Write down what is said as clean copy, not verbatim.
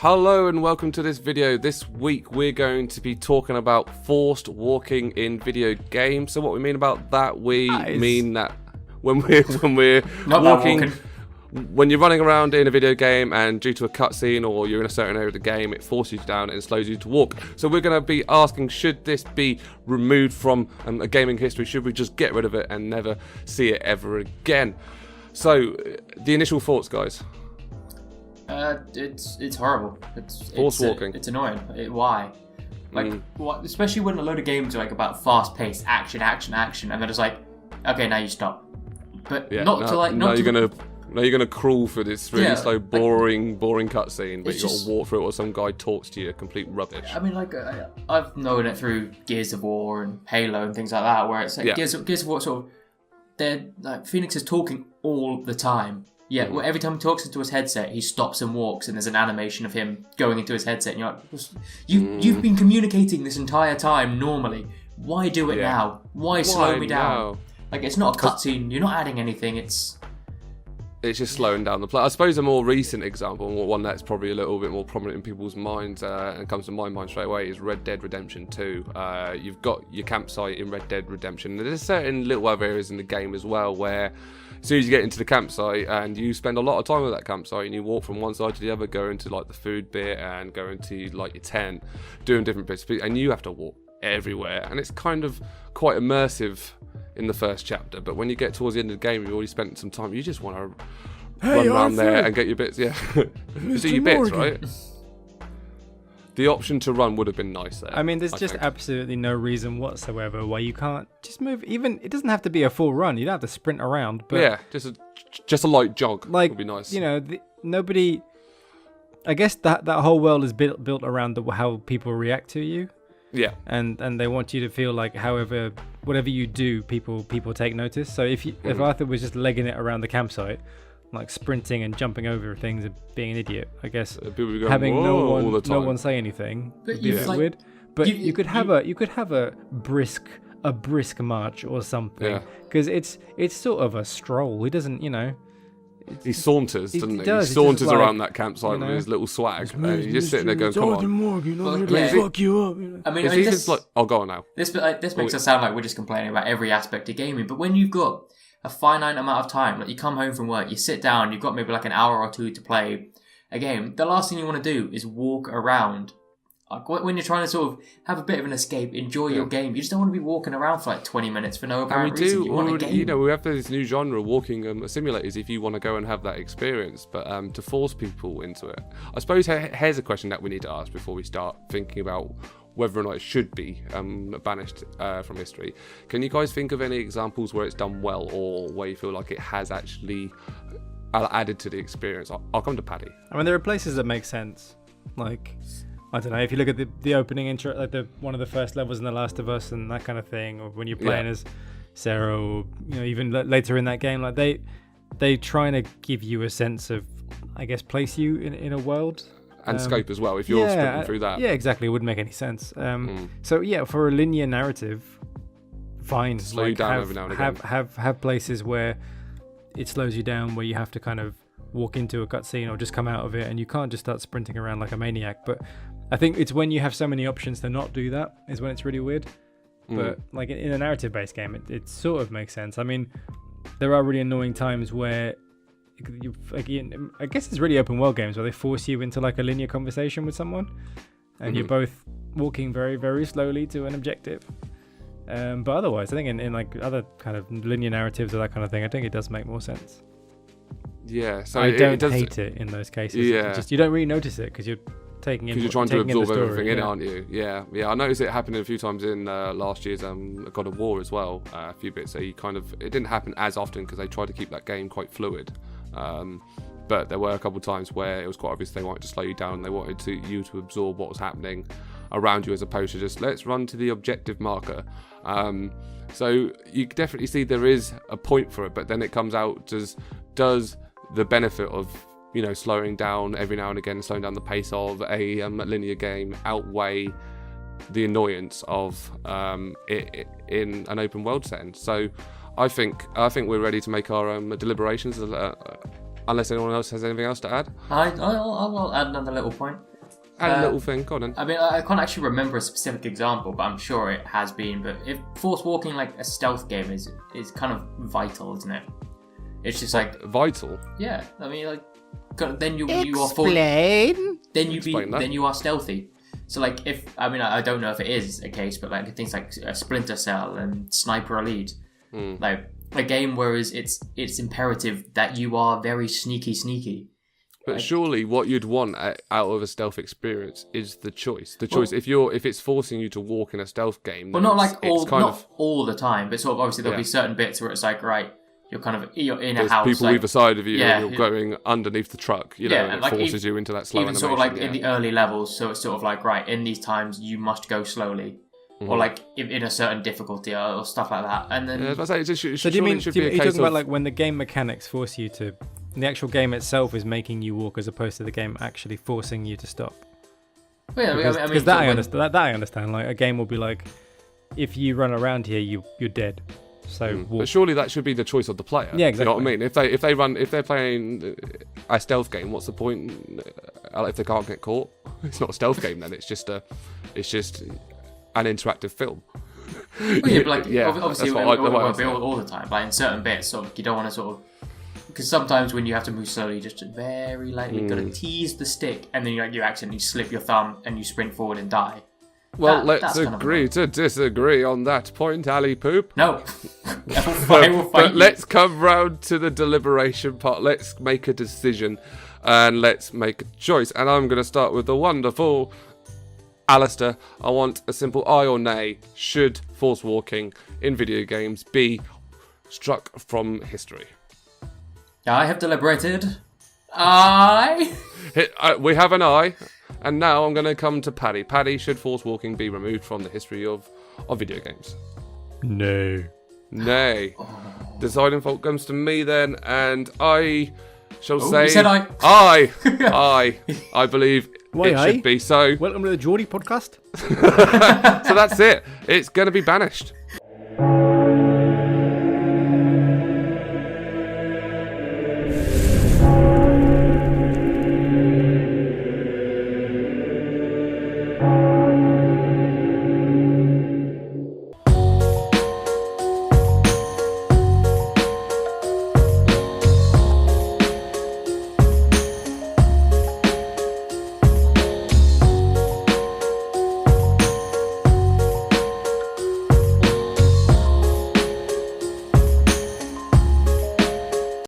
Hello and welcome to this video. This week we're going to be talking about forced walking in video games. So what we mean about that, we mean that when we're walking, when you're running around in a video game and due to a cutscene or you're in a certain area of the game, it forces you down and slows you to walk. So we're going to be asking, should this be removed from a gaming history? Should we just get rid of it and never see it ever again? So the initial thoughts, guys. It's horrible. Forced walking. It's annoying. Why? Like, what? Especially when a load of games are like about fast-paced action, and they're just like, okay, now you stop. But you're gonna crawl through this really slow, boring cutscene, but you got to walk through it while some guy talks to you, complete rubbish. I mean, like I've known it through Gears of War and Halo and things like that, where it's like Gears of War sort of, they're like Phoenix is talking all the time. Yeah, well, every time he talks into his headset, he stops and walks, and there's an animation of him going into his headset, and you're like, you've been communicating this entire time normally. Why do it now? Why slow me down? Now? Like, it's not a cutscene, you're not adding anything, it's just slowing down the play. I suppose a more recent example, and one that's probably a little bit more prominent in people's minds, and comes to my mind straight away, is Red Dead Redemption 2. You've got your campsite in Red Dead Redemption. There's certain little other areas in the game as well where as soon as you get into the campsite and you spend a lot of time with that campsite and you walk from one side to the other, go into like the food bit and go into like your tent, doing different bits, and you have to walk everywhere, and it's kind of quite immersive in the first chapter, but when you get towards the end of the game, you've already spent some time, you just want to run around there and get your bits, do your bits, right? The option to run would have been nice there. I mean, there's just absolutely no reason whatsoever why you can't just move. Even it doesn't have to be a full run. You don't have to sprint around. But just a light jog would be nice. You know, nobody. I guess that whole world is built around how people react to you. Yeah. And they want you to feel like, whatever you do, people take notice. So if Arthur was just legging it around the campsite, like sprinting and jumping over things and being an idiot, I guess having no one say anything would be a bit weird. But you could have a brisk march or something, because it's sort of a stroll. He doesn't, he saunters, doesn't he? He saunters around that campsite with his little swag, and he's just sitting there going, "Come on, fuck you up." I mean, it's like, "Oh, go on now." This makes us sound like we're just complaining about every aspect of gaming, but when you've got a finite amount of time, like you come home from work, you sit down, you've got maybe like an hour or two to play a game, the last thing you want to do is walk around. Like when you're trying to sort of have a bit of an escape, enjoy your game, you just don't want to be walking around for like 20 minutes for no apparent reason. You want a game. We have this new genre, walking simulators, if you want to go and have that experience, but to force people into it. I suppose here's a question that we need to ask before we start thinking about whether or not it should be banished from history. Can you guys think of any examples where it's done well, or where you feel like it has actually added to the experience? I'll come to Paddy. I mean, there are places that make sense. Like, I don't know, if you look at the opening intro, like one of the first levels in The Last of Us and that kind of thing, or when you're playing as Sarah, or even later in that game, like they trying to give you a sense of, I guess, place you in a world. And scope as well, if you're sprinting through that. Yeah, exactly. It wouldn't make any sense. So yeah, for a linear narrative, fine. Slow you down every now and again. Have places where it slows you down, where you have to kind of walk into a cutscene or just come out of it, and you can't just start sprinting around like a maniac. But I think it's when you have so many options to not do that is when it's really weird. But like in a narrative-based game, it sort of makes sense. I mean, there are really annoying times where I guess it's really open world games where they force you into like a linear conversation with someone, and you're both walking very, very slowly to an objective. But otherwise, I think in like other kind of linear narratives or that kind of thing, I think it does make more sense. Yeah, so I don't hate it in those cases. Yeah, just you don't really notice it because you're taking in. Because you're trying to absorb everything in, yeah. aren't you? Yeah. I noticed it happening a few times in last year's God of War as well. A few bits. So it didn't happen as often because they tried to keep that game quite fluid. But there were a couple of times where it was quite obvious they wanted to slow you down. They wanted you to absorb what was happening around you, as opposed to just let's run to the objective marker. So you definitely see there is a point for it, but then it comes out does the benefit of slowing down every now and again, slowing down the pace of a linear game outweigh the annoyance of it in an open world setting? So I think we're ready to make our deliberations, unless anyone else has anything else to add. I'll add another little point. Add a little thing. Go on then. I mean, I can't actually remember a specific example, but I'm sure it has been. But if force walking like a stealth game is kind of vital, isn't it? It's just like vital. Yeah, I mean, like then you are stealthy. So like I don't know if it is a case, but like things like Splinter Cell and Sniper Elite, like a game whereas it's imperative that you are very sneaky. But surely what you'd want out of a stealth experience is the choice. If it's forcing you to walk in a stealth game. Well, not all the time, but sort of obviously there'll be certain bits where it's like, right, you're in a house. There's people either side of you, and you're going underneath the truck. You know, and it forces you into that slow animation. Even sort of like in the early levels, so it's sort of like, right, in these times you must go slowly. Or like in a certain difficulty or stuff like that. And then I say, so do you mean, are you talking about like when the game mechanics force you to, the actual game itself is making you walk as opposed to the game actually forcing you to stop? Well, yeah, because that I understand. Like a game will be like, if you run around here, you're dead. So, but surely that should be the choice of the player. Yeah, exactly. You know what I mean? If they're playing a stealth game, what's the point? If they can't get caught, it's not a stealth game then. It's just an interactive film. Well, yeah, but like obviously it won't be all the time. Like in certain bits, sort of, you don't want to sort of, because sometimes when you have to move slowly, you just very lightly got to tease the stick, and then you accidentally slip your thumb and you sprint forward and die. Well, let's agree to disagree on that point, Ali Poop. No. But let's come round to the deliberation part. Let's make a decision and let's make a choice. And I'm going to start with the wonderful Alistair. I want a simple aye or nay. Should force walking in video games be struck from history? I have deliberated. Aye. We have an aye. And now I'm going to come to Paddy. Paddy, should force walking be removed from the history of video games? No. Nay. Deciding fault comes to me then, and I shall say... You said aye. Aye. I believe should be so. Welcome to the Geordie podcast. So that's it. It's going to be banished.